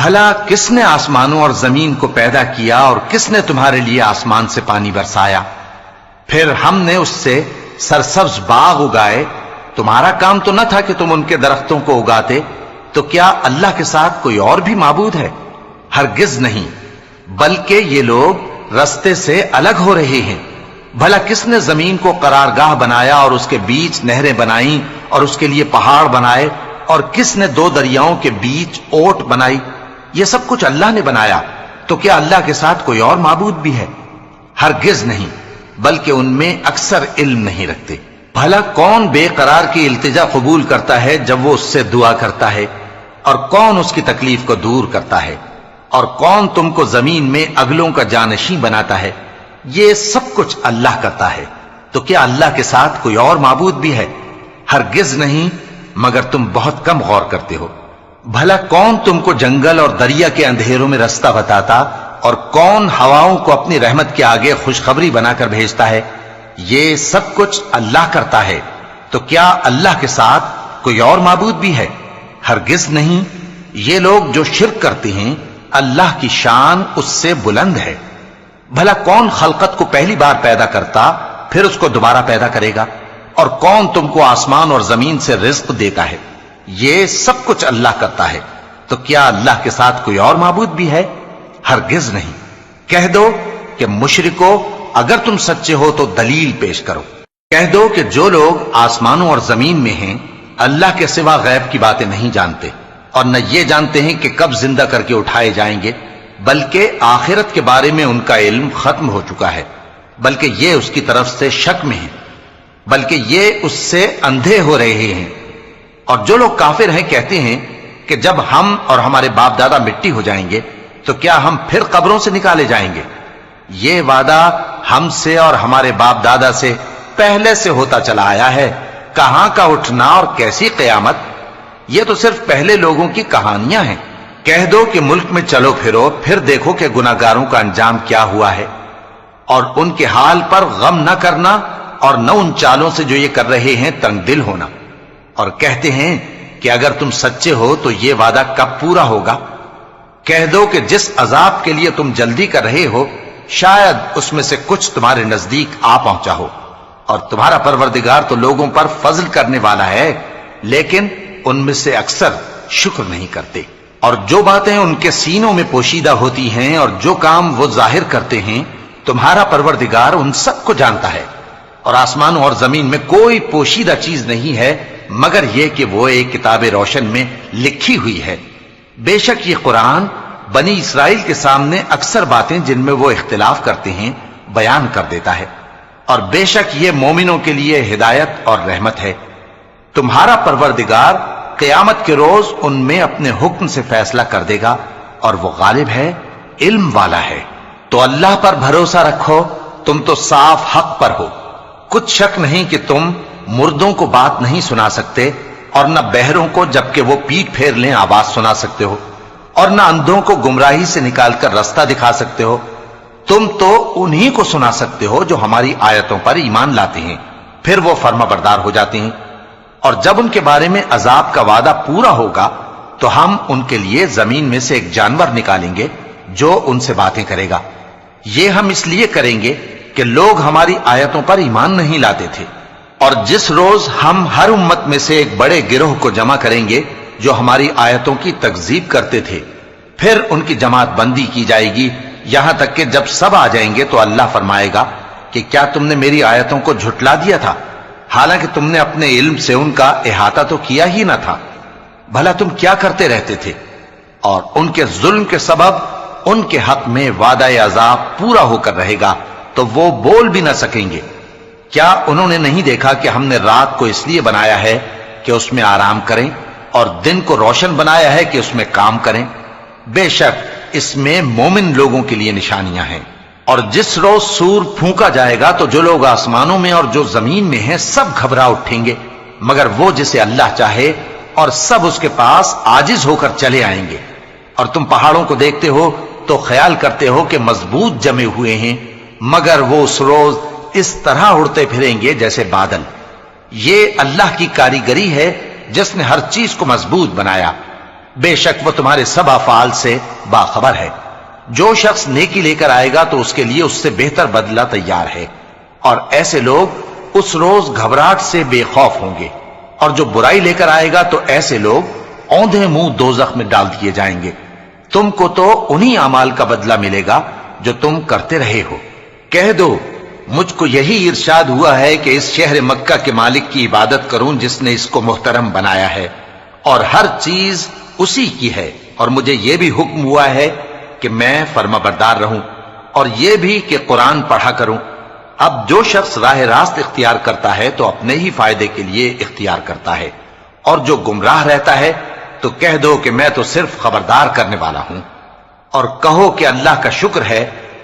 بھلا کس نے آسمانوں اور زمین کو پیدا کیا اور کس نے تمہارے لیے آسمان سے پانی برسایا؟ پھر ہم نے اس سے سرسبز باغ اگائے، تمہارا کام تو نہ تھا کہ تم ان کے درختوں کو اگاتے؟ تو کیا اللہ کے ساتھ کوئی اور بھی معبود ہے؟ ہرگز نہیں، بلکہ یہ لوگ رستے سے الگ ہو رہے ہیں۔ بھلا کس نے زمین کو قرارگاہ بنایا اور اس کے بیچ نہریں بنائیں اور اس کے لیے پہاڑ بنائے، اور کس نے دو دریاؤں کے بیچ اوٹ بنائی؟ یہ سب کچھ اللہ نے بنایا، تو کیا اللہ کے ساتھ کوئی اور معبود بھی ہے؟ ہرگز نہیں، بلکہ ان میں اکثر علم نہیں رکھتے۔ بھلا کون بے قرار کی التجا قبول کرتا ہے جب وہ اس سے دعا کرتا ہے، اور کون اس کی تکلیف کو دور کرتا ہے، اور کون تم کو زمین میں اگلوں کا جانشین بناتا ہے؟ یہ سب کچھ اللہ کرتا ہے، تو کیا اللہ کے ساتھ کوئی اور معبود بھی ہے؟ ہرگز نہیں، مگر تم بہت کم غور کرتے ہو۔ بھلا کون تم کو جنگل اور دریا کے اندھیروں میں رستہ بتاتا، اور کون ہواؤں کو اپنی رحمت کے آگے خوشخبری بنا کر بھیجتا ہے؟ یہ سب کچھ اللہ کرتا ہے، تو کیا اللہ کے ساتھ کوئی اور معبود بھی ہے؟ ہرگز نہیں۔ یہ لوگ جو شرک کرتے ہیں، اللہ کی شان اس سے بلند ہے۔ بھلا کون خلقت کو پہلی بار پیدا کرتا پھر اس کو دوبارہ پیدا کرے گا؟ اور کون تم کو آسمان اور زمین سے رزق دیتا ہے؟ یہ سب کچھ اللہ کرتا ہے، تو کیا اللہ کے ساتھ کوئی اور معبود بھی ہے؟ ہرگز نہیں۔ کہہ دو کہ مشرکو، اگر تم سچے ہو تو دلیل پیش کرو۔ کہہ دو کہ جو لوگ آسمانوں اور زمین میں ہیں اللہ کے سوا غیب کی باتیں نہیں جانتے، اور نہ یہ جانتے ہیں کہ کب زندہ کر کے اٹھائے جائیں گے، بلکہ آخرت کے بارے میں ان کا علم ختم ہو چکا ہے، بلکہ یہ اس کی طرف سے شک میں ہیں، بلکہ یہ اس سے اندھے ہو رہے ہیں۔ اور جو لوگ کافر ہیں کہتے ہیں کہ جب ہم اور ہمارے باپ دادا مٹی ہو جائیں گے تو کیا ہم پھر قبروں سے نکالے جائیں گے؟ یہ وعدہ ہم سے اور ہمارے باپ دادا سے پہلے سے ہوتا چلا آیا ہے، کہاں کا اٹھنا اور کیسی قیامت؟ یہ تو صرف پہلے لوگوں کی کہانیاں ہیں۔ کہہ دو کہ ملک میں چلو پھرو، پھر دیکھو کہ گناہگاروں کا انجام کیا ہوا ہے، اور ان کے حال پر غم نہ کرنا، اور نہ ان چالوں سے جو یہ کر رہے ہیں تنگ دل ہونا۔ اور کہتے ہیں کہ اگر تم سچے ہو تو یہ وعدہ کب پورا ہوگا؟ کہہ دو کہ جس عذاب کے لیے تم جلدی کر رہے ہو شاید اس میں سے کچھ تمہارے نزدیک آ پہنچا ہو، اور تمہارا پروردگار تو لوگوں پر فضل کرنے والا ہے، لیکن ان میں سے اکثر شکر نہیں کرتے۔ اور جو باتیں ان کے سینوں میں پوشیدہ ہوتی ہیں اور جو کام وہ ظاہر کرتے ہیں، تمہارا پروردگار ان سب کو جانتا ہے۔ اور آسمانوں اور زمین میں کوئی پوشیدہ چیز نہیں ہے مگر یہ کہ وہ ایک کتاب روشن میں لکھی ہوئی ہے۔ بے شک یہ قرآن بنی اسرائیل کے سامنے اکثر باتیں جن میں وہ اختلاف کرتے ہیں بیان کر دیتا ہے، اور بے شک یہ مومنوں کے لیے ہدایت اور رحمت ہے۔ تمہارا پروردگار قیامت کے روز ان میں اپنے حکم سے فیصلہ کر دے گا، اور وہ غالب ہے، علم والا ہے۔ تو اللہ پر بھروسہ رکھو، تم تو صاف حق پر ہو۔ کچھ شک نہیں کہ تم مردوں کو بات نہیں سنا سکتے، اور نہ بہروں کو جبکہ وہ پیٹ پھیر لیں آواز سنا سکتے ہو، اور نہ اندھوں کو گمراہی سے نکال کر رستہ دکھا سکتے ہو۔ تم تو انہی کو سنا سکتے ہو جو ہماری آیتوں پر ایمان لاتے ہیں، پھر وہ فرما بردار ہو جاتے ہیں۔ اور جب ان کے بارے میں عذاب کا وعدہ پورا ہوگا تو ہم ان کے لیے زمین میں سے ایک جانور نکالیں گے جو ان سے باتیں کرے گا۔ یہ ہم اس لیے کریں گے کہ لوگ ہماری آیتوں پر ایمان نہیں لاتے تھے۔ اور جس روز ہم ہر امت میں سے ایک بڑے گروہ کو جمع کریں گے جو ہماری آیتوں کی تکذیب کرتے تھے، پھر ان کی جماعت بندی کی جائے گی، یہاں تک کہ جب سب آ جائیں گے تو اللہ فرمائے گا کہ کیا تم نے میری آیتوں کو جھٹلا دیا تھا، حالانکہ تم نے اپنے علم سے ان کا احاطہ تو کیا ہی نہ تھا؟ بھلا تم کیا کرتے رہتے تھے؟ اور ان کے ظلم کے سبب ان کے حق میں وعدہ عذاب پورا ہو کر رہے گا تو وہ بول بھی نہ سکیں گے۔ کیا انہوں نے نہیں دیکھا کہ ہم نے رات کو اس لیے بنایا ہے کہ اس میں آرام کریں، اور دن کو روشن بنایا ہے کہ اس میں کام کریں؟ بے شک اس میں مومن لوگوں کے لیے نشانیاں ہیں۔ اور جس روز سور پھونکا جائے گا تو جو لوگ آسمانوں میں اور جو زمین میں ہیں سب گھبرا اٹھیں گے، مگر وہ جسے اللہ چاہے، اور سب اس کے پاس عاجز ہو کر چلے آئیں گے۔ اور تم پہاڑوں کو دیکھتے ہو تو خیال کرتے ہو کہ مضبوط جمے ہوئے ہیں، مگر وہ اس روز اس طرح اڑتے پھریں گے جیسے بادل۔ یہ اللہ کی کاریگری ہے جس نے ہر چیز کو مضبوط بنایا۔ بے شک وہ تمہارے سب افعال سے باخبر ہے۔ جو شخص نیکی لے کر آئے گا تو اس کے لیے اس سے بہتر بدلہ تیار ہے، اور ایسے لوگ اس روز گھبراہٹ سے بے خوف ہوں گے، اور جو برائی لے کر آئے گا تو ایسے لوگ اوندھے منہ دوزخ میں ڈال دیے جائیں گے۔ تم کو تو انہی اعمال کا بدلہ ملے گا جو تم کرتے رہے ہو۔ کہہ دو مجھ کو یہی ارشاد ہوا ہے کہ اس شہر مکہ کے مالک کی عبادت کروں جس نے اس کو محترم بنایا ہے، اور ہر چیز اسی کی ہے، اور مجھے یہ بھی حکم ہوا ہے کہ میں فرما بردار رہوں، اور یہ بھی کہ قرآن پڑھا کروں۔ اب جو شخص راہ راست اختیار کرتا ہے تو اپنے ہی فائدے کے لیے اختیار کرتا ہے، اور جو گمراہ رہتا ہے تو کہہ دو کہ میں تو صرف خبردار کرنے والا ہوں۔ اور کہو کہ اللہ کا شکر ہے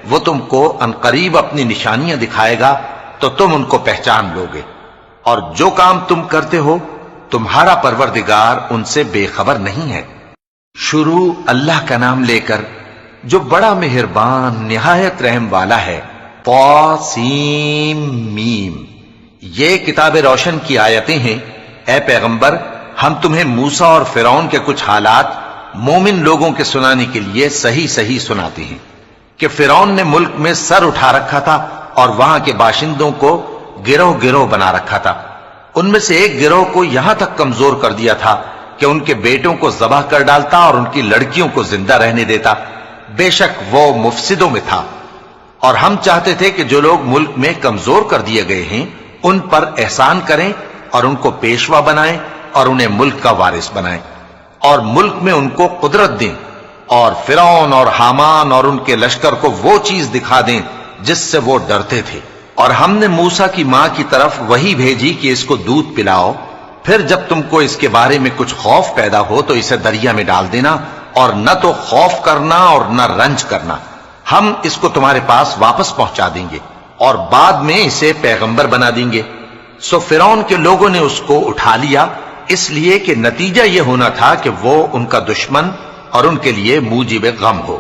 وہ تم کو عنقریب اپنی نشانیاں دکھائے گا تو تم ان کو پہچان لو گے، اور جو کام تم کرتے ہو تمہارا پروردگار ان سے بے خبر نہیں ہے۔ شروع اللہ کا نام لے کر جو بڑا مہربان نہایت رحم والا ہے۔ طاسیم میم، یہ کتاب روشن کی آیتیں ہیں۔ اے پیغمبر، ہم تمہیں موسیٰ اور فرعون کے کچھ حالات مومن لوگوں کے سنانے کے لیے صحیح صحیح سناتے ہیں کہ فرعون نے ملک میں سر اٹھا رکھا تھا اور وہاں کے باشندوں کو گروہ گروہ بنا رکھا تھا۔ ان میں سے ایک گروہ کو یہاں تک کمزور کر دیا تھا کہ ان کے بیٹوں کو ذبح کر ڈالتا اور ان کی لڑکیوں کو زندہ رہنے دیتا۔ بے شک وہ مفسدوں میں تھا، اور ہم چاہتے تھے کہ جو لوگ ملک میں کمزور کر دیے گئے ہیں ان پر احسان کریں اور ان کو پیشوا بنائیں اور انہیں ملک کا وارث بنائیں، اور ملک میں ان کو قدرت دیں، اور فرعون اور حامان اور ان کے لشکر کو وہ چیز دکھا دیں جس سے وہ ڈرتے تھے۔ اور ہم نے موسیٰ کی ماں کی طرف وحی بھیجی کہ اس کو دودھ پلاؤ، پھر جب تم کو اس کے بارے میں کچھ خوف پیدا ہو تو اسے دریا میں ڈال دینا، اور نہ تو خوف کرنا اور نہ رنج کرنا، ہم اس کو تمہارے پاس واپس پہنچا دیں گے اور بعد میں اسے پیغمبر بنا دیں گے۔ سو فرعون کے لوگوں نے اس کو اٹھا لیا، اس لیے کہ نتیجہ یہ ہونا تھا کہ وہ ان کا دشمن اور ان کے لیے موجب غم ہو۔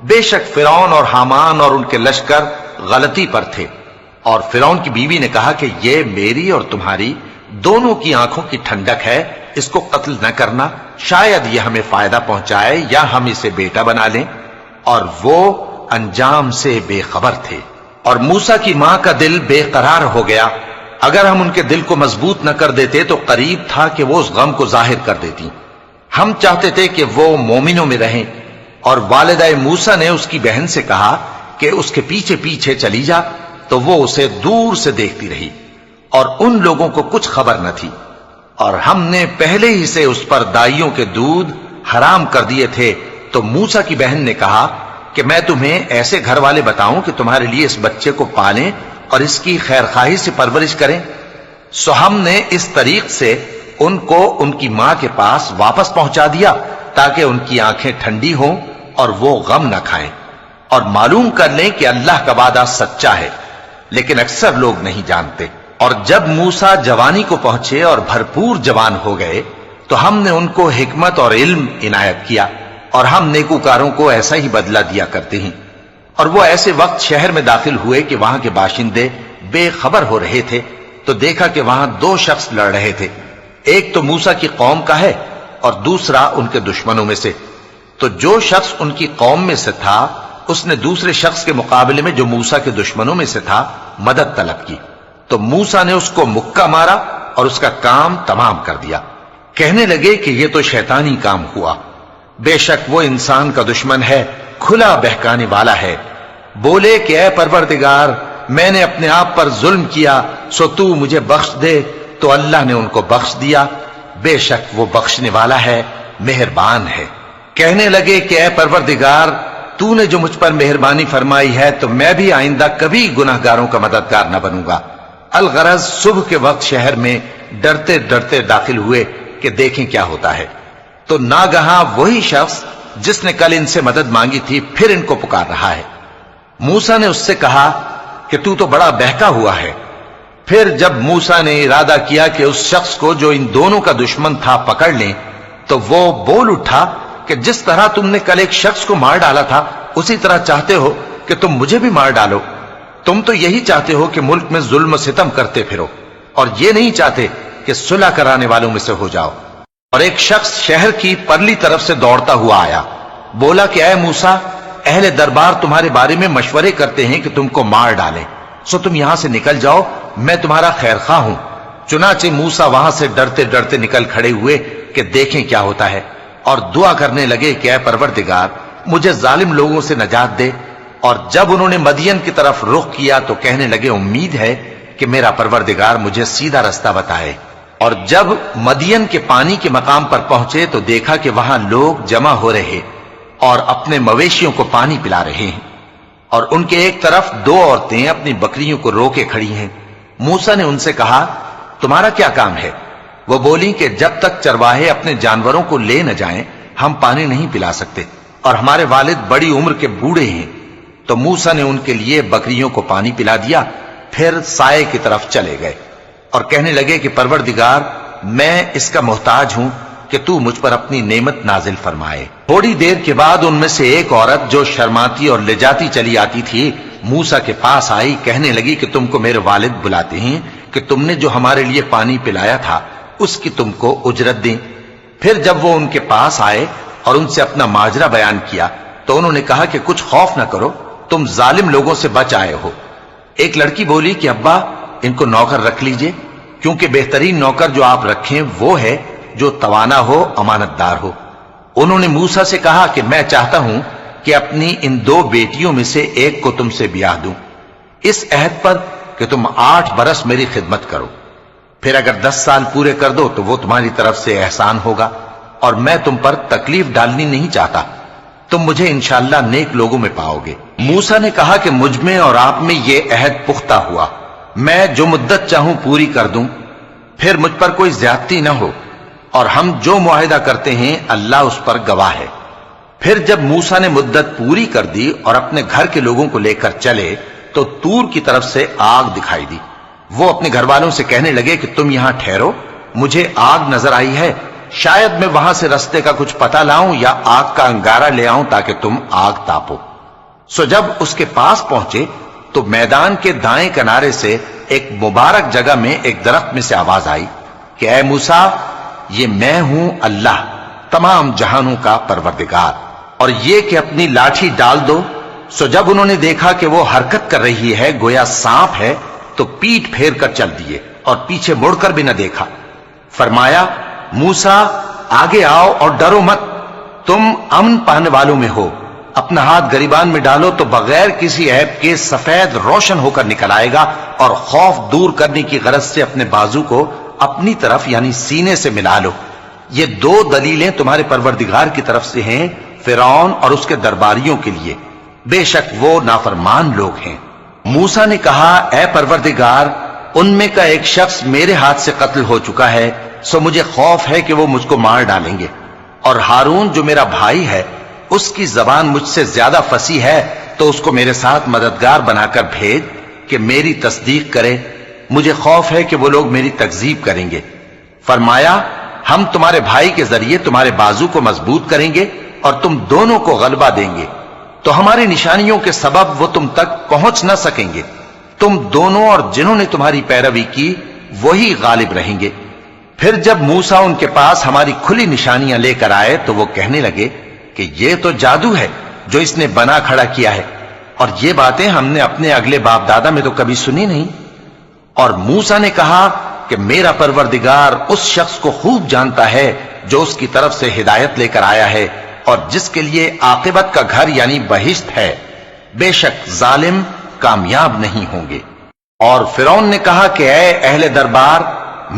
بے شک فرعون اور حامان اور ان کے لشکر غلطی پر تھے، اور فرعون کی بیوی نے کہا کہ یہ میری اور تمہاری دونوں کی آنکھوں کی ٹھنڈک ہے، اس کو قتل نہ کرنا، شاید یہ ہمیں فائدہ پہنچائے یا ہم اسے بیٹا بنا لیں، اور وہ انجام سے بے خبر تھے۔ اور موسیٰ کی ماں کا دل بے قرار ہو گیا، اگر ہم ان کے دل کو مضبوط نہ کر دیتے تو قریب تھا کہ وہ اس غم کو ظاہر کر دیتی۔ ہم چاہتے تھے کہ وہ مومنوں میں رہیں، اور والدہ موسیٰ نے اس کی بہن سے کہا کہ اس کے پیچھے پیچھے چلی جا، تو وہ اسے دور سے دیکھتی رہی، اور ان لوگوں کو کچھ خبر نہ تھی۔ اور ہم نے پہلے ہی سے اس پر دائیوں کے دودھ حرام کر دیے تھے، تو موسیٰ کی بہن نے کہا کہ میں تمہیں ایسے گھر والے بتاؤں کہ تمہارے لیے اس بچے کو پالیں اور اس کی خیر خواہی سے پرورش کریں۔ سو ہم نے اس طریق سے ان کو ان کی ماں کے پاس واپس پہنچا دیا تاکہ ان کی آنکھیں ٹھنڈی ہوں اور وہ غم نہ کھائیں، اور معلوم کر لیں کہ اللہ کا وعدہ سچا ہے، لیکن اکثر لوگ نہیں جانتے۔ اور جب موسیٰ جوانی کو پہنچے اور بھرپور جوان ہو گئے تو ہم نے ان کو حکمت اور علم عنایت کیا، اور ہم نیکوکاروں کو ایسا ہی بدلہ دیا کرتے ہیں۔ اور وہ ایسے وقت شہر میں داخل ہوئے کہ وہاں کے باشندے بے خبر ہو رہے تھے، تو دیکھا کہ وہاں دو شخص لڑ رہے تھے، ایک تو موسیٰ کی قوم کا ہے اور دوسرا ان کے دشمنوں میں سے۔ تو جو شخص ان کی قوم میں سے تھا اس نے دوسرے شخص کے مقابلے میں جو موسیٰ کے دشمنوں میں سے تھا مدد طلب کی، تو موسیٰ نے اس کو مکہ مارا اور اس کا کام تمام کر دیا۔ کہنے لگے کہ یہ تو شیطانی کام ہوا، بے شک وہ انسان کا دشمن ہے، کھلا بہکانے والا ہے۔ بولے کہ اے پروردگار، میں نے اپنے آپ پر ظلم کیا، سو تو مجھے بخش دے، تو اللہ نے ان کو بخش دیا، بے شک وہ بخشنے والا ہے، مہربان ہے۔ کہنے لگے کہ اے پروردگار، تو نے جو مجھ پر مہربانی فرمائی ہے تو میں بھی آئندہ کبھی گناہگاروں کا مددگار نہ بنوں گا۔ الغرض صبح کے وقت شہر میں ڈرتے ڈرتے داخل ہوئے کہ دیکھیں کیا ہوتا ہے، تو ناگہاں وہی شخص جس نے کل ان سے مدد مانگی تھی پھر ان کو پکار رہا ہے۔ موسیٰ نے اس سے کہا کہ تو بڑا بہکا ہوا ہے۔ پھر جب موسیٰ نے ارادہ کیا کہ اس شخص کو جو ان دونوں کا دشمن تھا پکڑ لیں، تو وہ بول اٹھا کہ جس طرح تم نے کل ایک شخص کو مار ڈالا تھا اسی طرح چاہتے ہو کہ تم مجھے بھی مار ڈالو۔ تم تو یہی چاہتے ہو کہ ملک میں ظلم و ستم کرتے پھرو، اور یہ نہیں چاہتے کہ صلح کرانے والوں میں سے ہو جاؤ۔ اور ایک شخص شہر کی پرلی طرف سے دوڑتا ہوا آیا، بولا کہ اے موسیٰ، اہل دربار تمہارے بارے میں مشورے کرتے ہیں کہ تم کو مار ڈالیں، سو تم یہاں سے نکل جاؤ، میں تمہارا خیر خواہ ہوں۔ چنانچہ موسیٰ وہاں سے ڈرتے ڈرتے نکل کھڑے ہوئے کہ دیکھیں کیا ہوتا ہے، اور دعا کرنے لگے کہ اے پروردگار مجھے ظالم لوگوں سے نجات دے۔ اور جب انہوں نے مدین کی طرف رخ کیا تو کہنے لگے امید ہے کہ میرا پروردگار مجھے سیدھا رستہ بتائے۔ اور جب مدین کے پانی کے مقام پر پہنچے تو دیکھا کہ وہاں لوگ جمع ہو رہے اور اپنے مویشیوں کو پانی پلا رہے ہیں، اور ان کے ایک طرف دو عورتیں اپنی بکریوں کو روکے کھڑی ہیں۔ موسیٰ نے ان سے کہا تمہارا کیا کام ہے؟ وہ بولی کہ جب تک چرواہے اپنے جانوروں کو لے نہ جائیں ہم پانی نہیں پلا سکتے، اور ہمارے والد بڑی عمر کے بوڑھے ہیں۔ تو موسیٰ نے ان کے لیے بکریوں کو پانی پلا دیا، پھر سائے کی طرف چلے گئے اور کہنے لگے کہ پروردگار میں اس کا محتاج ہوں کہ تو مجھ پر اپنی نعمت نازل فرمائے۔ تھوڑی دیر کے بعد ان میں سے ایک عورت جو شرماتی اور لجاتی چلی آتی تھی موسیٰ کے پاس آئی، کہنے لگی کہ تم کو میرے والد بلاتے ہیں کہ تم نے جو ہمارے لیے پانی پلایا تھا اس کی تم کو اجرت دیں۔ پھر جب وہ ان کے پاس آئے اور ان سے اپنا ماجرا بیان کیا تو انہوں نے کہا کہ کچھ خوف نہ کرو، تم ظالم لوگوں سے بچ آئے ہو۔ ایک لڑکی بولی کہ ابا ان کو نوکر رکھ لیجئے، کیونکہ بہترین نوکر جو آپ رکھیں وہ ہے جو توانا ہو، امانت دار ہو۔ انہوں نے موسیٰ سے کہا کہ میں چاہتا ہوں کہ اپنی ان دو بیٹیوں میں سے ایک کو تم سے بیاہ دوں، اس عہد پر کہ تم 8 برس میری خدمت کرو، پھر اگر 10 سال پورے کر دو تو وہ تمہاری طرف سے احسان ہوگا، اور میں تم پر تکلیف ڈالنی نہیں چاہتا، تم مجھے انشاءاللہ نیک لوگوں میں پاؤ گے۔ موسیٰ نے کہا کہ مجھ میں اور آپ میں یہ عہد پختہ ہوا، میں جو مدت چاہوں پوری کر دوں، پھر مجھ پر کوئی زیادتی نہ ہو، اور ہم جو معاہدہ کرتے ہیں اللہ اس پر گواہ ہے۔ پھر جب موسیٰ نے مدت پوری کر دی اور اپنے گھر کے لوگوں کو لے کر چلے تو طور کی طرف سے آگ دکھائی دی۔ وہ اپنے گھر والوں سے کہنے لگے کہ تم یہاں ٹھہرو، مجھے آگ نظر آئی ہے، شاید میں وہاں سے رستے کا کچھ پتہ لاؤں یا آگ کا انگارہ لے آؤں تاکہ تم آگ تاپو۔ سو جب اس کے پاس پہنچے تو میدان کے دائیں کنارے سے ایک مبارک جگہ میں ایک درخت میں سے آواز آئی کہ اے موسیٰ، یہ میں ہوں اللہ، تمام جہانوں کا پروردگار، اور یہ کہ اپنی لاٹھی ڈال دو۔ سو جب انہوں نے دیکھا کہ وہ حرکت کر رہی ہے گویا سانپ ہے تو پیٹ پھیر کر چل دیے اور پیچھے مڑ کر بھی نہ دیکھا۔ فرمایا موسیٰ آگے آؤ اور ڈرو مت، تم امن پانے والوں میں ہو، اپنا ہاتھ گریبان میں ڈالو تو بغیر کسی عیب کے سفید روشن ہو کر نکل آئے گا، اور خوف دور کرنے کی غرض سے اپنے بازو کو اپنی طرف یعنی سینے سے ملا لو۔ یہ 2 دلیلیں تمہارے پروردگار کی طرف سے ہیں فرعون اور اس کے درباریوں کے لیے، بے شک وہ نافرمان لوگ ہیں۔ موسیٰ نے کہا اے پروردگار ان میں کا ایک شخص میرے ہاتھ سے قتل ہو چکا ہے، سو مجھے خوف ہے کہ وہ مجھ کو مار ڈالیں گے، اور ہارون جو میرا بھائی ہے اس کی زبان مجھ سے زیادہ فصیح ہے، تو اس کو میرے ساتھ مددگار بنا کر بھیج کہ میری تصدیق کرے، مجھے خوف ہے کہ وہ لوگ میری تکذیب کریں گے۔ فرمایا ہم تمہارے بھائی کے ذریعے تمہارے بازو کو مضبوط کریں گے اور تم دونوں کو غلبہ دیں گے، تو ہماری نشانیوں کے سبب وہ تم تک پہنچ نہ سکیں گے، تم دونوں اور جنہوں نے تمہاری پیروی کی وہی غالب رہیں گے۔ پھر جب موسیٰ ان کے پاس ہماری کھلی نشانیاں لے کر آئے تو وہ کہنے لگے کہ یہ تو جادو ہے جو اس نے بنا کھڑا کیا ہے، اور یہ باتیں ہم نے اپنے اگلے باپ دادا میں تو کبھی سنی نہیں۔ اور موسیٰ نے کہا کہ میرا پروردگار اس شخص کو خوب جانتا ہے جو اس کی طرف سے ہدایت لے کر آیا ہے اور جس کے لیے عاقبت کا گھر یعنی بہشت ہے، بے شک ظالم کامیاب نہیں ہوں گے۔ اور فرعون نے کہا کہ اے اہل دربار،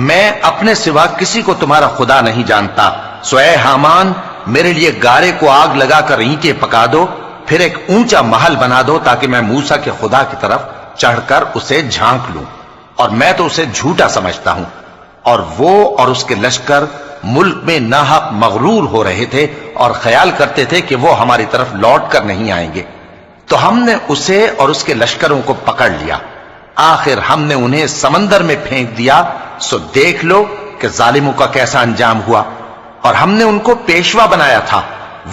میں اپنے سوا کسی کو تمہارا خدا نہیں جانتا، سو اے حامان میرے لیے گارے کو آگ لگا کر اینٹیں پکا دو، پھر ایک اونچا محل بنا دو تاکہ میں موسیٰ کے خدا کی طرف چڑھ کر اسے جھانک لوں، اور میں تو اسے جھوٹا سمجھتا ہوں۔ اور وہ اور اس کے لشکر ملک میں ناحق مغرور ہو رہے تھے اور خیال کرتے تھے کہ وہ ہماری طرف لوٹ کر نہیں آئیں گے، تو ہم نے اسے اور اس کے لشکروں کو پکڑ لیا، آخر ہم نے انہیں سمندر میں پھینک دیا، سو دیکھ لو کہ ظالموں کا کیسا انجام ہوا۔ اور ہم نے ان کو پیشوا بنایا تھا،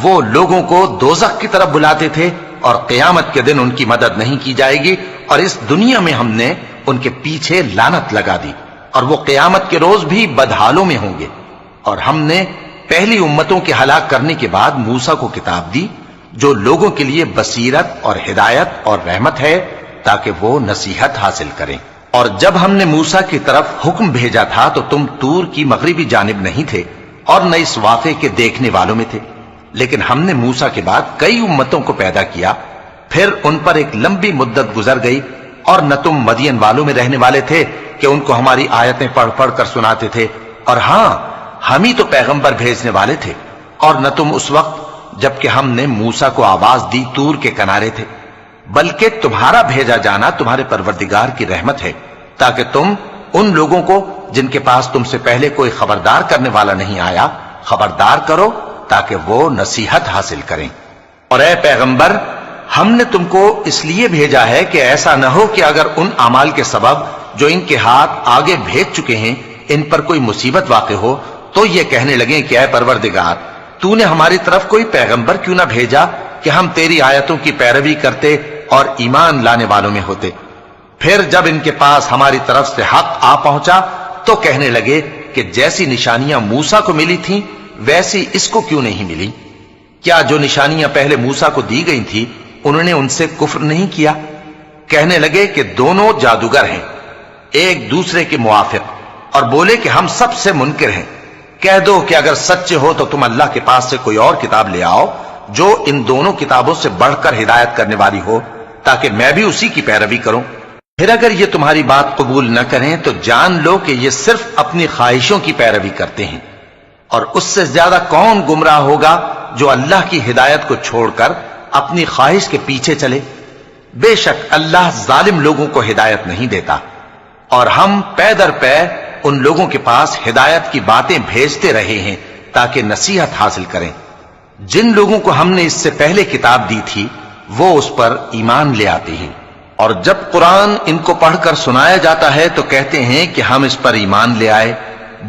وہ لوگوں کو دوزخ کی طرف بلاتے تھے، اور قیامت کے دن ان کی مدد نہیں کی جائے گی، اور اس دنیا میں ہم نے ان کے پیچھے لعنت لگا دی، اور وہ قیامت کے روز بھی بدحالوں میں ہوں گے۔ اور ہم نے پہلی امتوں کے ہلاک کرنے کے بعد موسیٰ کو کتاب دی جو لوگوں کے لیے بصیرت اور ہدایت اور رحمت ہے تاکہ وہ نصیحت حاصل کریں۔ اور جب ہم نے موسیٰ کی طرف حکم بھیجا تھا تو تم طور کی مغربی جانب نہیں تھے اور نہ اس واقعے کے دیکھنے والوں میں تھے، لیکن ہم نے موسیٰ کے بعد کئی امتوں کو پیدا کیا، پھر ان پر ایک لمبی مدت گزر گئی، اور نہ تم مدین والوں میں رہنے والے تھے کہ ان کو ہماری آیتیں پڑھ پڑھ کر سناتے تھے، اور ہاں ہم ہی تو پیغمبر بھیجنے والے تھے، اور نہ تم اس وقت جبکہ ہم نے موسیٰ کو آواز دی طور کے کنارے تھے، بلکہ تمہارا بھیجا جانا تمہارے پروردگار کی رحمت ہے تاکہ تم ان لوگوں کو جن کے پاس تم سے پہلے کوئی خبردار کرنے والا نہیں آیا خبردار کرو تاکہ وہ نصیحت حاصل کریں۔ اور اے پیغمبر، ہم نے تم کو اس لیے بھیجا ہے کہ ایسا نہ ہو کہ اگر ان اعمال کے سبب جو ان کے ہاتھ آگے بھیج چکے ہیں ان پر کوئی مصیبت واقع ہو تو یہ کہنے لگیں کہ اے پروردگار، تو نے ہماری طرف کوئی پیغمبر کیوں نہ بھیجا کہ ہم تیری آیتوں کی پیروی کرتے اور ایمان لانے والوں میں ہوتے۔ پھر جب ان کے پاس ہماری طرف سے حق آ پہنچا تو کہنے لگے کہ جیسی نشانیاں موسیٰ کو ملی تھیں ویسی اس کو کیوں نہیں ملی؟ کیا جو نشانیاں پہلے موسیٰ کو دی گئی تھی انہوں نے ان سے کفر نہیں کیا؟ کہنے لگے کہ دونوں جادوگر ہیں ایک دوسرے کے موافق، اور بولے کہ ہم سب سے منکر ہیں۔ کہہ دو کہ اگر سچے ہو تو تم اللہ کے پاس سے کوئی اور کتاب لے آؤ جو ان دونوں کتابوں سے بڑھ کر ہدایت کرنے والی ہو تاکہ میں بھی اسی کی پیروی کروں۔ پھر اگر یہ تمہاری بات قبول نہ کریں تو جان لو کہ یہ صرف اپنی خواہشوں کی پیروی کرتے ہیں، اور اس سے زیادہ کون گمراہ ہوگا جو اللہ کی ہدایت کو چھوڑ کر اپنی خواہش کے پیچھے چلے۔ بے شک اللہ ظالم لوگوں کو ہدایت نہیں دیتا، اور ہم پے در پے ان لوگوں کے پاس ہدایت کی باتیں بھیجتے رہے ہیں تاکہ نصیحت حاصل کریں۔ جن لوگوں کو ہم نے اس سے پہلے کتاب دی تھی وہ اس پر ایمان لے آتے ہیں، اور جب قرآن ان کو پڑھ کر سنایا جاتا ہے تو کہتے ہیں کہ ہم اس پر ایمان لے آئے،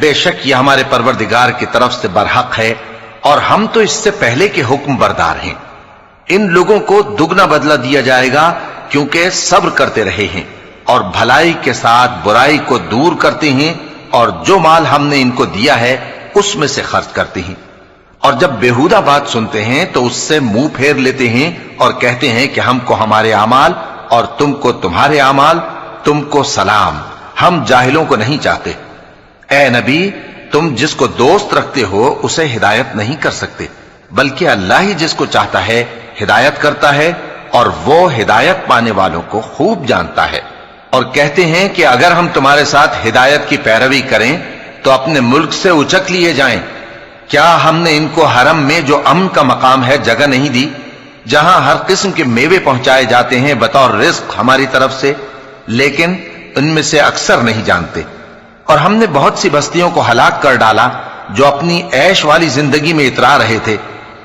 بے شک یہ ہمارے پروردگار کی طرف سے برحق ہے اور ہم تو اس سے پہلے کے حکم بردار ہیں۔ ان لوگوں کو دگنا بدلہ دیا جائے گا کیونکہ صبر کرتے رہے ہیں اور بھلائی کے ساتھ برائی کو دور کرتے ہیں، اور جو مال ہم نے ان کو دیا ہے اس میں سے خرچ کرتے ہیں، اور جب بےہودہ بات سنتے ہیں تو اس سے منہ پھیر لیتے ہیں اور کہتے ہیں کہ ہم کو ہمارے اعمال اور تم کو تمہارے اعمال، تم کو سلام، ہم جاہلوں کو نہیں چاہتے۔ اے نبی، تم جس کو دوست رکھتے ہو اسے ہدایت نہیں کر سکتے، بلکہ اللہ ہی جس کو چاہتا ہے ہدایت کرتا ہے، اور وہ ہدایت پانے والوں کو خوب جانتا ہے۔ اور کہتے ہیں کہ اگر ہم تمہارے ساتھ ہدایت کی پیروی کریں تو اپنے ملک سے اچک لیے جائیں۔ کیا ہم نے ان کو حرم میں جو امن کا مقام ہے جگہ نہیں دی، جہاں ہر قسم کے میوے پہنچائے جاتے ہیں بطور رزق ہماری طرف سے؟ لیکن ان میں سے اکثر نہیں جانتے۔ اور ہم نے بہت سی بستیوں کو ہلاک کر ڈالا جو اپنی عیش والی زندگی میں اترا رہے تھے،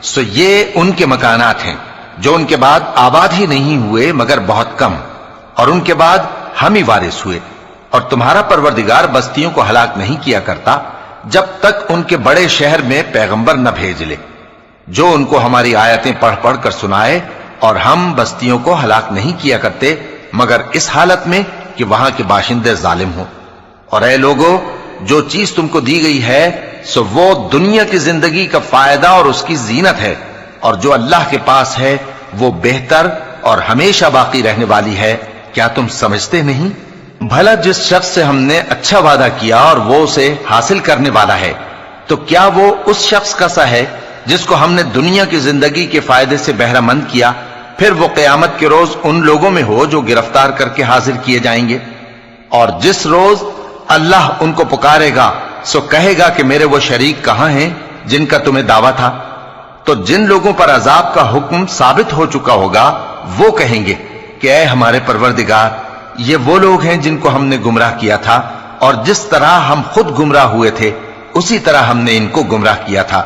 سو یہ ان کے مکانات ہیں جو ان کے بعد آباد ہی نہیں ہوئے مگر بہت کم، اور ان کے بعد ہم ہی وارث ہوئے۔ اور تمہارا پروردگار بستیوں کو ہلاک نہیں کیا کرتا جب تک ان کے بڑے شہر میں پیغمبر نہ بھیج لے جو ان کو ہماری آیتیں پڑھ پڑھ کر سنائے، اور ہم بستیوں کو ہلاک نہیں کیا کرتے مگر اس حالت میں کہ وہاں کے باشندے ظالم ہوں۔ اور اے لوگو، جو چیز تم کو دی گئی ہے سو وہ دنیا کی زندگی کا فائدہ اور اس کی زینت ہے، اور جو اللہ کے پاس ہے وہ بہتر اور ہمیشہ باقی رہنے والی ہے۔ کیا تم سمجھتے نہیں؟ بھلا جس شخص سے ہم نے اچھا وعدہ کیا اور وہ اسے حاصل کرنے والا ہے، تو کیا وہ اس شخص کا سا ہے جس کو ہم نے دنیا کی زندگی کے فائدے سے بہرہ مند کیا، پھر وہ قیامت کے روز ان لوگوں میں ہو جو گرفتار کر کے حاضر کیے جائیں گے؟ اور جس روز اللہ ان کو پکارے گا سو کہے گا کہ میرے وہ شریک کہاں ہیں جن کا تمہیں دعویٰ تھا؟ تو جن لوگوں پر عذاب کا حکم ثابت ہو چکا ہوگا وہ کہیں گے کہ اے ہمارے پروردگار، یہ وہ لوگ ہیں جن کو ہم نے گمراہ کیا تھا، اور جس طرح ہم خود گمراہ ہوئے تھے اسی طرح ہم نے ان کو گمراہ کیا تھا۔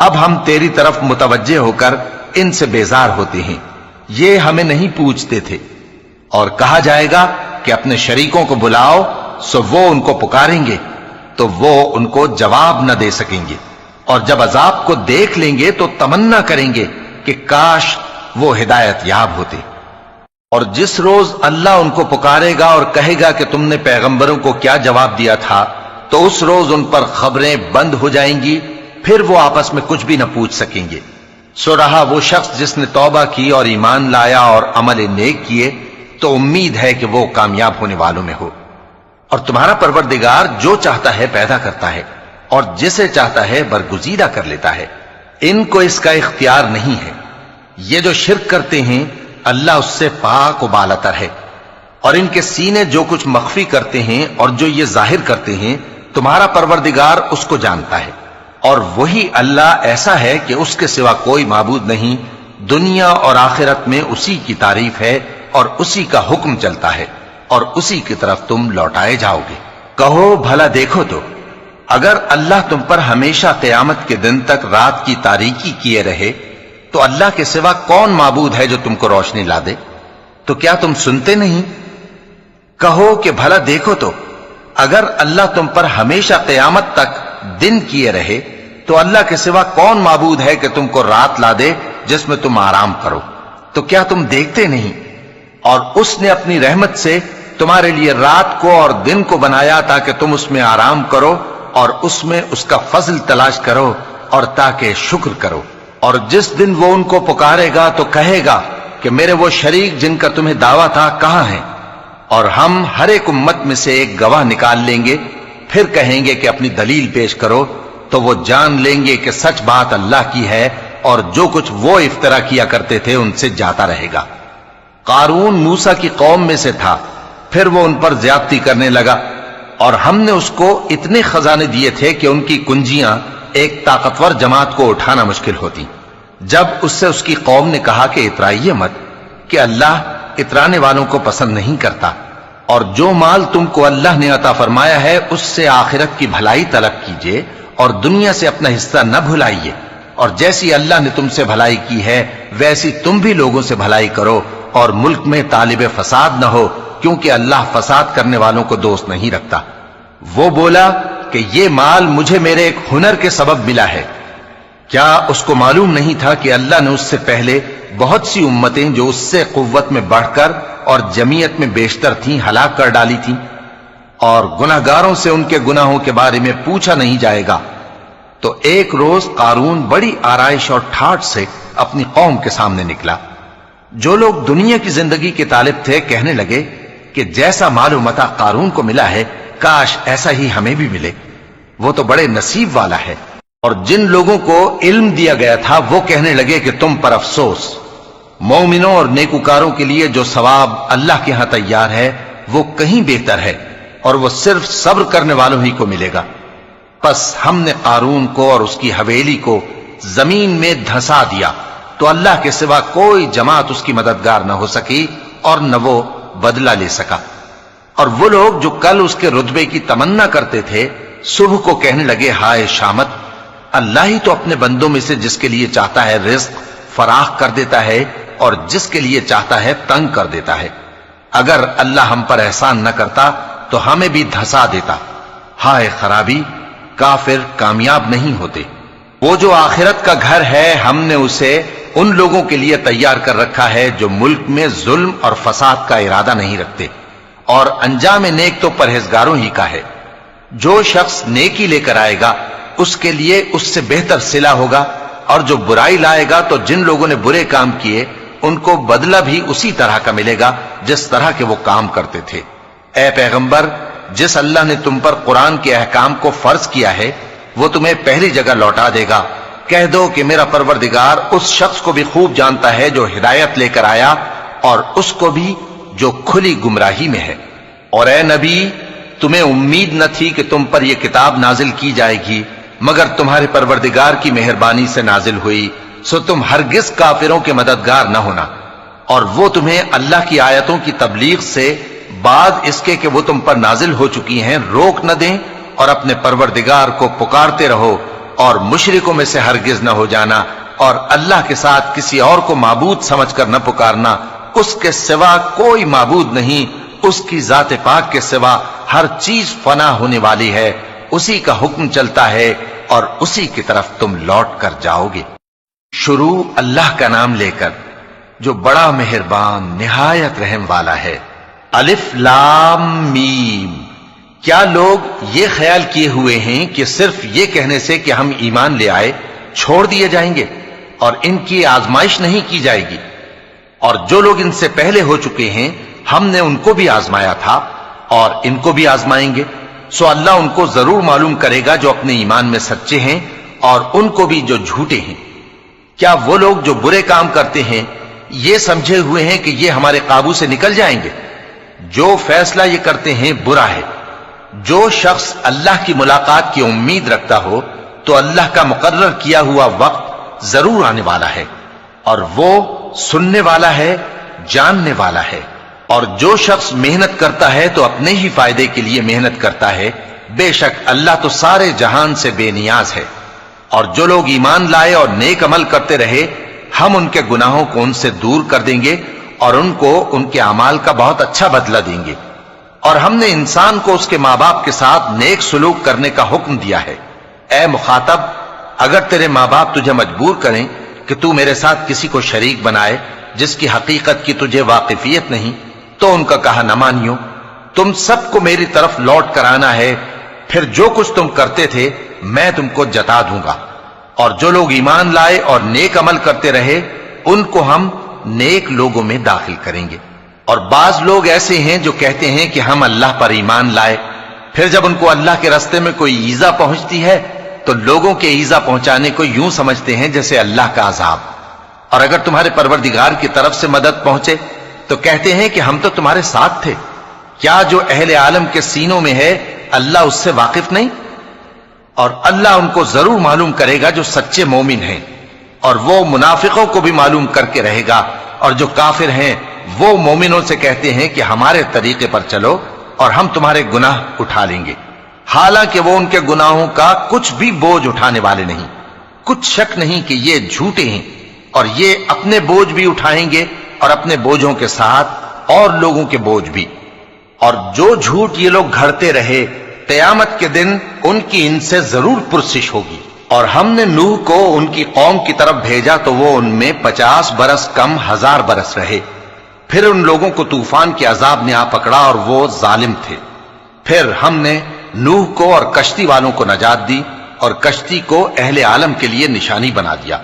اب ہم تیری طرف متوجہ ہو کر ان سے بیزار ہوتے ہیں، یہ ہمیں نہیں پوچھتے تھے۔ اور کہا جائے گا کہ اپنے شریکوں کو بلاؤ، سو وہ ان کو پکاریں گے تو وہ ان کو جواب نہ دے سکیں گے، اور جب عذاب کو دیکھ لیں گے تو تمنا کریں گے کہ کاش وہ ہدایت یاب ہوتے۔ اور جس روز اللہ ان کو پکارے گا اور کہے گا کہ تم نے پیغمبروں کو کیا جواب دیا تھا، تو اس روز ان پر خبریں بند ہو جائیں گی، پھر وہ آپس میں کچھ بھی نہ پوچھ سکیں گے۔ سو رہا وہ شخص جس نے توبہ کی اور ایمان لایا اور عمل نیک کیے تو امید ہے کہ وہ کامیاب ہونے والوں میں ہو۔ اور تمہارا پروردگار جو چاہتا ہے پیدا کرتا ہے اور جسے چاہتا ہے برگزیدہ کر لیتا ہے، ان کو اس کا اختیار نہیں ہے۔ یہ جو شرک کرتے ہیں اللہ اس سے پاک و بالاتر ہے، اور ان کے سینے جو کچھ مخفی کرتے ہیں اور جو یہ ظاہر کرتے ہیں تمہارا پروردگار اس کو جانتا ہے۔ اور وہی اللہ ایسا ہے کہ اس کے سوا کوئی معبود نہیں، دنیا اور آخرت میں اسی کی تعریف ہے اور اسی کا حکم چلتا ہے اور اسی کی طرف تم لوٹائے جاؤ گے۔ کہو بھلا دیکھو تو اگر اللہ تم پر ہمیشہ قیامت کے دن تک رات کی تاریکی کیے رہے تو اللہ کے سوا کون معبود ہے جو تم کو روشنی لا دے؟ تو کیا تم سنتے نہیں؟ کہو کہ بھلا دیکھو تو اگر اللہ تم پر ہمیشہ قیامت تک دن کیے رہے تو اللہ کے سوا کون معبود ہے کہ تم کو رات لا دے جس میں تم آرام کرو؟ تو کیا تم دیکھتے نہیں؟ اور اس نے اپنی رحمت سے تمہارے لیے رات کو اور دن کو بنایا تاکہ تم اس میں آرام کرو اور اس میں اس کا فضل تلاش کرو اور تاکہ شکر کرو۔ اور جس دن وہ ان کو پکارے گا تو کہے گا کہ میرے وہ شریک جن کا تمہیں دعویٰ تھا کہاں ہیں؟ اور ہم ہر ایک امت میں سے ایک گواہ نکال لیں گے، پھر کہیں گے کہ اپنی دلیل پیش کرو، تو وہ جان لیں گے کہ سچ بات اللہ کی ہے اور جو کچھ وہ افترا کیا کرتے تھے ان سے جاتا رہے گا۔ قارون موسیٰ کی قوم میں سے تھا، پھر وہ ان پر زیادتی کرنے لگا، اور ہم نے اس کو اتنے خزانے دیے تھے کہ ان کی کنجیاں ایک طاقتور جماعت کو اٹھانا مشکل ہوتی۔ جب اس سے اس کی قوم نے کہا کہ اترائیے مت، کہ اللہ اترانے والوں کو پسند نہیں کرتا، اور جو مال تم کو اللہ نے عطا فرمایا ہے اس سے آخرت کی بھلائی طلب کیجئے اور دنیا سے اپنا حصہ نہ بھلائیے، اور جیسی اللہ نے تم سے بھلائی کی ہے ویسی تم بھی لوگوں سے بھلائی کرو، اور ملک میں طالب فساد نہ ہو، کیونکہ اللہ فساد کرنے والوں کو دوست نہیں رکھتا۔ وہ بولا کہ یہ مال مجھے میرے ایک ہنر کے سبب ملا ہے۔ کیا اس کو معلوم نہیں تھا کہ اللہ نے اس سے پہلے بہت سی امتیں جو اس سے قوت میں بڑھ کر اور جمعیت میں بیشتر تھیں ہلاک کر ڈالی تھیں، اور گناہگاروں سے ان کے گناہوں کے بارے میں پوچھا نہیں جائے گا؟ تو ایک روز قارون بڑی آرائش اور ٹھاٹ سے اپنی قوم کے سامنے نکلا۔ جو لوگ دنیا کی زندگی کے طالب تھے کہنے لگے کہ جیسا مال و متاع قارون کو ملا ہے کاش ایسا ہی ہمیں بھی ملے، وہ تو بڑے نصیب والا ہے۔ اور جن لوگوں کو علم دیا گیا تھا وہ کہنے لگے کہ تم پر افسوس، مومنوں اور نیکوکاروں کے لیے جو ثواب اللہ کے ہاں تیار ہے وہ کہیں بہتر ہے، اور وہ صرف صبر کرنے والوں ہی کو ملے گا۔ پس ہم نے قارون کو اور اس کی حویلی کو زمین میں دھسا دیا، تو اللہ کے سوا کوئی جماعت اس کی مددگار نہ ہو سکی اور نہ وہ بدلہ لے سکا۔ اور وہ لوگ جو کل اس کے رتبے کی تمنا کرتے تھے صبح کو کہنے لگے ہائے شامت، اللہ ہی تو اپنے بندوں میں سے جس کے لیے چاہتا ہے رزق فراخ کر دیتا ہے اور جس کے لیے چاہتا ہے تنگ کر دیتا ہے۔ اگر اللہ ہم پر احسان نہ کرتا تو ہمیں بھی دھسا دیتا۔ ہائے خرابی، کافر کامیاب نہیں ہوتے۔ وہ جو آخرت کا گھر ہے ہم نے اسے ان لوگوں کے لیے تیار کر رکھا ہے جو ملک میں ظلم اور فساد کا ارادہ نہیں رکھتے، اور انجام نیک تو پرہیزگاروں ہی کا ہے۔ جو شخص نیکی لے کر آئے گا اس کے لیے اس سے بہتر صلہ ہوگا، اور جو برائی لائے گا تو جن لوگوں نے برے کام کیے ان کو بدلہ بھی اسی طرح کا ملے گا جس طرح کے وہ کام کرتے تھے۔ اے پیغمبر، جس اللہ نے تم پر قرآن کے احکام کو فرض کیا ہے وہ تمہیں پہلی جگہ لوٹا دے گا۔ کہہ دو کہ میرا پروردگار اس شخص کو بھی خوب جانتا ہے جو ہدایت لے کر آیا اور اس کو بھی جو کھلی گمراہی میں ہے۔ اور اے نبی، تمہیں امید نہ تھی کہ تم پر یہ کتاب نازل کی جائے گی مگر تمہارے پروردگار کی مہربانی سے نازل ہوئی، سو تم ہرگز کافروں کے مددگار نہ ہونا، اور وہ تمہیں اللہ کی آیتوں کی تبلیغ سے بعد اس کے کہ وہ تم پر نازل ہو چکی ہیں روک نہ دیں، اور اپنے پروردگار کو پکارتے رہو اور مشرکوں میں سے ہرگز نہ ہو جانا، اور اللہ کے ساتھ کسی اور کو معبود سمجھ کر نہ پکارنا۔ اس کے سوا کوئی معبود نہیں، اس کی ذات پاک کے سوا ہر چیز فنا ہونے والی ہے، اسی کا حکم چلتا ہے اور اسی کی طرف تم لوٹ کر جاؤ گے۔ شروع اللہ کا نام لے کر جو بڑا مہربان نہایت رحم والا ہے۔ الف لام میم، کیا لوگ یہ خیال کیے ہوئے ہیں کہ صرف یہ کہنے سے کہ ہم ایمان لے آئے چھوڑ دیے جائیں گے اور ان کی آزمائش نہیں کی جائے گی؟ اور جو لوگ ان سے پہلے ہو چکے ہیں ہم نے ان کو بھی آزمایا تھا اور ان کو بھی آزمائیں گے، سو اللہ ان کو ضرور معلوم کرے گا جو اپنے ایمان میں سچے ہیں اور ان کو بھی جو جھوٹے ہیں۔ کیا وہ لوگ جو برے کام کرتے ہیں یہ سمجھے ہوئے ہیں کہ یہ ہمارے قابو سے نکل جائیں گے؟ جو فیصلہ یہ کرتے ہیں برا ہے۔ جو شخص اللہ کی ملاقات کی امید رکھتا ہو تو اللہ کا مقرر کیا ہوا وقت ضرور آنے والا ہے، اور وہ سننے والا ہے، جاننے والا ہے۔ اور جو شخص محنت کرتا ہے تو اپنے ہی فائدے کے لیے محنت کرتا ہے، بے شک اللہ تو سارے جہان سے بے نیاز ہے۔ اور جو لوگ ایمان لائے اور نیک عمل کرتے رہے ہم ان کے گناہوں کو ان سے دور کر دیں گے اور ان کو ان کے اعمال کا بہت اچھا بدلہ دیں گے۔ اور ہم نے انسان کو اس کے ماں باپ کے ساتھ نیک سلوک کرنے کا حکم دیا ہے۔ اے مخاطب، اگر تیرے ماں باپ تجھے مجبور کریں کہ تو میرے ساتھ کسی کو شریک بنائے جس کی حقیقت کی تجھے واقفیت نہیں، تو ان کا کہا نہ مانیو۔ تم سب کو میری طرف لوٹ کر آنا ہے، پھر جو کچھ تم کرتے تھے میں تم کو جتا دوں گا۔ اور جو لوگ ایمان لائے اور نیک عمل کرتے رہے ان کو ہم نیک لوگوں میں داخل کریں گے۔ اور بعض لوگ ایسے ہیں جو کہتے ہیں کہ ہم اللہ پر ایمان لائے، پھر جب ان کو اللہ کے راستے میں کوئی ایذا پہنچتی ہے تو لوگوں کے ایذا پہنچانے کو یوں سمجھتے ہیں جیسے اللہ کا عذاب۔ اور اگر تمہارے پروردگار کی طرف سے مدد پہنچے تو کہتے ہیں کہ ہم تو تمہارے ساتھ تھے۔ کیا جو اہل عالم کے سینوں میں ہے اللہ اس سے واقف نہیں؟ اور اللہ ان کو ضرور معلوم کرے گا جو سچے مومن ہیں، اور وہ منافقوں کو بھی معلوم کر کے رہے گا۔ اور جو کافر ہیں وہ مومنوں سے کہتے ہیں کہ ہمارے طریقے پر چلو اور ہم تمہارے گناہ اٹھا لیں گے، حالانکہ وہ ان کے گناہوں کا کچھ بھی بوجھ اٹھانے والے نہیں۔ کچھ شک نہیں کہ یہ جھوٹے ہیں، اور یہ اپنے بوجھ بھی اٹھائیں گے اور اپنے بوجھوں کے ساتھ اور لوگوں کے بوجھ بھی۔ اور جو جھوٹ یہ لوگ گھڑتے رہے قیامت کے دن ان کی ان سے ضرور پرسش ہوگی۔ اور ہم نے نوح کو ان کی قوم کی طرف بھیجا تو وہ ان میں 50 برس کم 1000 برس رہے، پھر ان لوگوں کو طوفان کے عذاب نے آ پکڑا اور وہ ظالم تھے۔ پھر ہم نے نوح کو اور کشتی والوں کو نجات دی اور کشتی کو اہل عالم کے لیے نشانی بنا دیا۔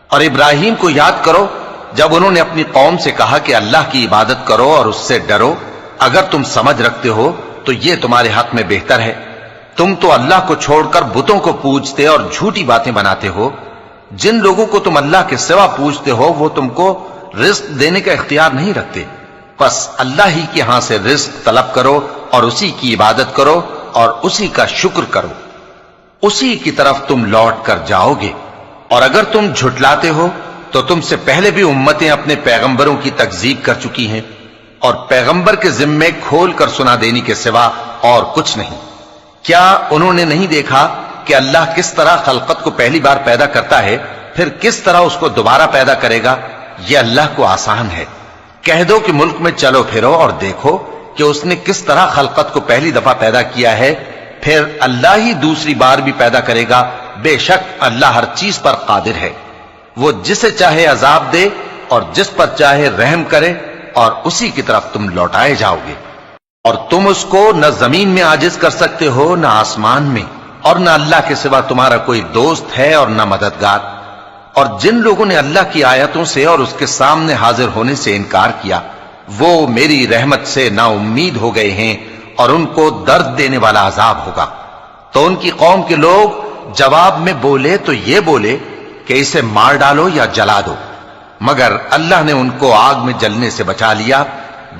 اور ابراہیم کو یاد کرو جب انہوں نے اپنی قوم سے کہا کہ اللہ کی عبادت کرو اور اس سے ڈرو، اگر تم سمجھ رکھتے ہو تو یہ تمہارے حق میں بہتر ہے۔ تم تو اللہ کو چھوڑ کر بتوں کو پوجتے اور جھوٹی باتیں بناتے ہو۔ جن لوگوں کو تم اللہ کے سوا پوجتے ہو وہ تم کو رزق دینے کا اختیار نہیں رکھتے، پس اللہ ہی کے ہاں سے رزق طلب کرو اور اسی کی عبادت کرو اور اسی کا شکر کرو، اسی کی طرف تم لوٹ کر جاؤ گے۔ اور اگر تم جھٹلاتے ہو تو تم سے پہلے بھی امتیں اپنے پیغمبروں کی تکذیب کر چکی ہیں، اور پیغمبر کے ذمے کھول کر سنا دینے کے سوا اور کچھ نہیں۔ کیا انہوں نے نہیں دیکھا کہ اللہ کس طرح خلقت کو پہلی بار پیدا کرتا ہے پھر کس طرح اس کو دوبارہ پیدا کرے گا؟ یہ اللہ کو آسان ہے۔ کہہ دو کہ ملک میں چلو پھرو اور دیکھو کہ اس نے کس طرح خلقت کو پہلی دفعہ پیدا کیا ہے، پھر اللہ ہی دوسری بار بھی پیدا کرے گا۔ بے شک اللہ ہر چیز پر قادر ہے۔ وہ جسے چاہے عذاب دے اور جس پر چاہے رحم کرے، اور اسی کی طرف تم لوٹائے جاؤ گے۔ اور تم اس کو نہ زمین میں عاجز کر سکتے ہو نہ آسمان میں، اور نہ اللہ کے سوا تمہارا کوئی دوست ہے اور نہ مددگار۔ اور جن لوگوں نے اللہ کی آیتوں سے اور اس کے سامنے حاضر ہونے سے انکار کیا وہ میری رحمت سے نا امید ہو گئے ہیں، اور ان کو درد دینے والا عذاب ہوگا۔ تو ان کی قوم کے لوگ جواب میں بولے تو یہ بولے کہ اسے مار ڈالو یا جلا دو، مگر اللہ نے ان کو آگ میں جلنے سے بچا لیا۔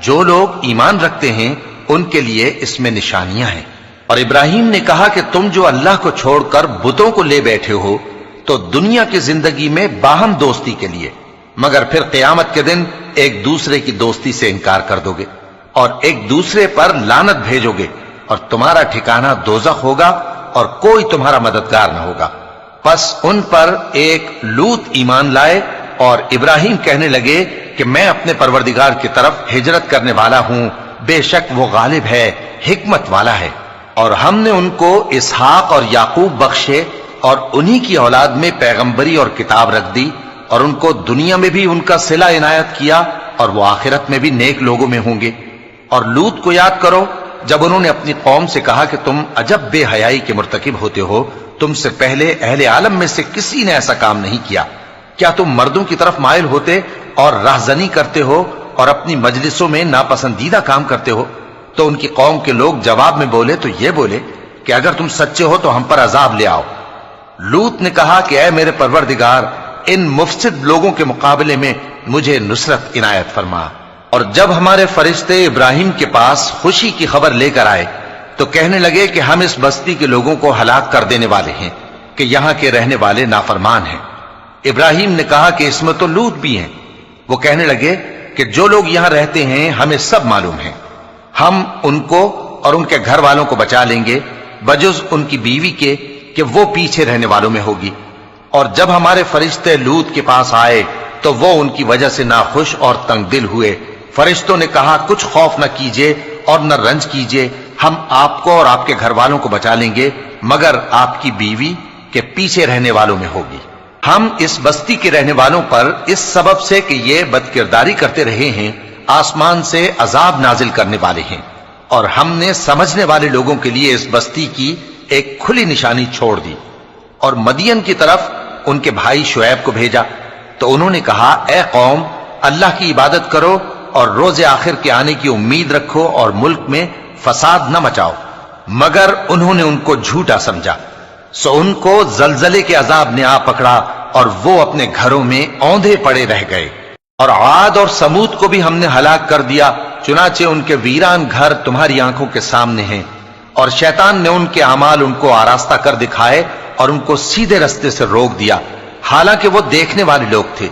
جو لوگ ایمان رکھتے ہیں ان کے لیے اس میں نشانیاں ہیں۔ اور ابراہیم نے کہا کہ تم جو اللہ کو چھوڑ کر بتوں کو لے بیٹھے ہو تو دنیا کی زندگی میں باہم دوستی کے لیے، مگر پھر قیامت کے دن ایک دوسرے کی دوستی سے انکار کر دو گے اور ایک دوسرے پر لعنت بھیجو گے، اور تمہارا ٹھکانہ دوزخ ہوگا اور کوئی تمہارا مددگار نہ ہوگا۔ پس ان پر ایک لوط ایمان لائے اور ابراہیم کہنے لگے کہ میں اپنے پروردگار کی طرف ہجرت کرنے والا ہوں، بے شک وہ غالب ہے، حکمت والا ہے۔ اور ہم نے ان کو اسحاق اور یعقوب بخشے اور انہی کی اولاد میں پیغمبری اور کتاب رکھ دی، اور ان کو دنیا میں بھی ان کا صلہ عنایت کیا، اور وہ آخرت میں بھی نیک لوگوں میں ہوں گے۔ اور لوط کو یاد کرو جب انہوں نے اپنی قوم سے کہا کہ تم عجب بے حیائی کے مرتکب ہوتے ہو، تم سے پہلے اہل عالم میں سے کسی نے ایسا کام نہیں کیا، کیا تم مردوں کی طرف مائل ہوتے اور راہزنی کرتے ہو اور اپنی مجلسوں میں ناپسندیدہ کام کرتے ہو؟ تو ان کی قوم کے لوگ جواب میں بولے تو یہ بولے کہ اگر تم سچے ہو تو ہم پر عذاب لے آؤ۔ لوط نے کہا کہ اے میرے پروردگار، ان مفسد لوگوں کے مقابلے میں مجھے نصرت عنایت فرما۔ اور جب ہمارے فرشتے ابراہیم کے پاس خوشی کی خبر لے کر آئے تو کہنے لگے کہ ہم اس بستی کے لوگوں کو ہلاک کر دینے والے ہیں کہ یہاں کے رہنے والے نافرمان ہیں۔ ابراہیم نے کہا کہ اس میں تو لوط بھی ہیں۔ وہ کہنے لگے کہ جو لوگ یہاں رہتے ہیں ہمیں سب معلوم ہیں، ہم ان کو اور ان کے گھر والوں کو بچا لیں گے بجز ان کی بیوی کے کہ وہ پیچھے رہنے والوں میں ہوگی۔ اور جب ہمارے فرشتے لوط کے پاس آئے تو وہ ان کی وجہ سے ناخوش اور تنگ دل ہوئے۔ فرشتوں نے کہا کچھ خوف نہ کیجیے اور نہ رنج کیجیے، ہم آپ کو اور آپ کے گھر والوں کو بچا لیں گے مگر آپ کی بیوی کے پیچھے رہنے والوں میں ہوگی۔ ہم اس بستی کے رہنے والوں پر اس سبب سے کہ یہ بدکرداری کرتے رہے ہیں آسمان سے عذاب نازل کرنے والے ہیں، اور ہم نے سمجھنے والے لوگوں کے لیے اس بستی کی ایک کھلی نشانی چھوڑ دی۔ اور مدین کی طرف ان کے بھائی شعیب کو بھیجا تو انہوں نے کہا اے قوم، اللہ کی عبادت کرو اور روز آخر کے آنے کی امید رکھو اور ملک میں فساد نہ مچاؤ، مگر انہوں نے ان کو جھوٹا سمجھا، سو ان کو زلزلے کے عذاب نے آ پکڑا اور وہ اپنے گھروں میں اوندھے پڑے رہ گئے۔ اور عاد اور سمود کو بھی ہم نے ہلاک کر دیا، چنانچہ ان کے ویران گھر تمہاری آنکھوں کے سامنے ہیں، اور شیطان نے ان کے اعمال ان کو آراستہ کر دکھائے اور ان کو سیدھے رستے سے روک دیا، حالانکہ وہ دیکھنے والے لوگ تھے۔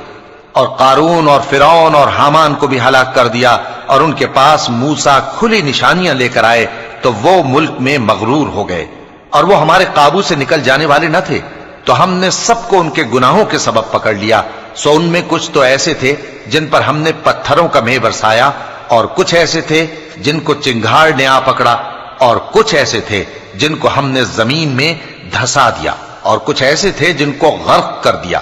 اور قارون اور فرعون اور حامان کو بھی ہلاک کر دیا، اور ان کے پاس موسیٰ کھلی نشانیاں لے کر آئے تو وہ ملک میں مغرور ہو گئے، اور وہ ہمارے قابو سے نکل جانے والے نہ تھے، تو ہم نے سب کو ان کے گناہوں کے سبب پکڑ لیا۔ سو ان میں کچھ تو ایسے تھے جن پر ہم نے پتھروں کا مے برسایا، اور کچھ ایسے تھے جن کو چنگھاڑ نے آ پکڑا، اور کچھ ایسے تھے جن کو ہم نے زمین میں دھسا دیا، اور کچھ ایسے تھے جن کو غرق کر دیا۔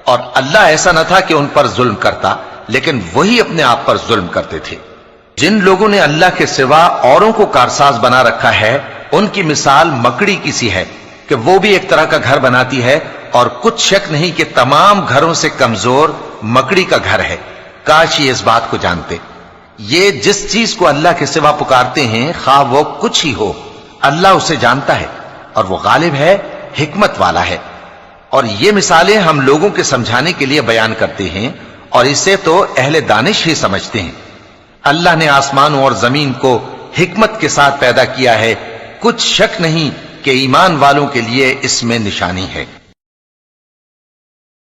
اور اللہ ایسا نہ تھا کہ ان پر ظلم کرتا، لیکن وہی اپنے آپ پر ظلم کرتے تھے۔ جن لوگوں نے اللہ کے سوا اوروں کو کارساز بنا رکھا ہے، ان کی مثال مکڑی کی سی ہے کہ وہ بھی ایک طرح کا گھر بناتی ہے، اور کچھ شک نہیں کہ تمام گھروں سے کمزور مکڑی کا گھر ہے۔ کاش یہ اس بات کو جانتے۔ یہ جس چیز کو اللہ کے سوا پکارتے ہیں خواہ وہ کچھ ہی ہو، اللہ اسے جانتا ہے، اور وہ غالب ہے، حکمت والا ہے۔ اور یہ مثالیں ہم لوگوں کے سمجھانے کے لیے بیان کرتے ہیں، اور اسے تو اہل دانش ہی سمجھتے ہیں۔ اللہ نے آسمانوں اور زمین کو حکمت کے ساتھ پیدا کیا ہے، کچھ شک نہیں کہ ایمان والوں کے لیے اس میں نشانی ہے۔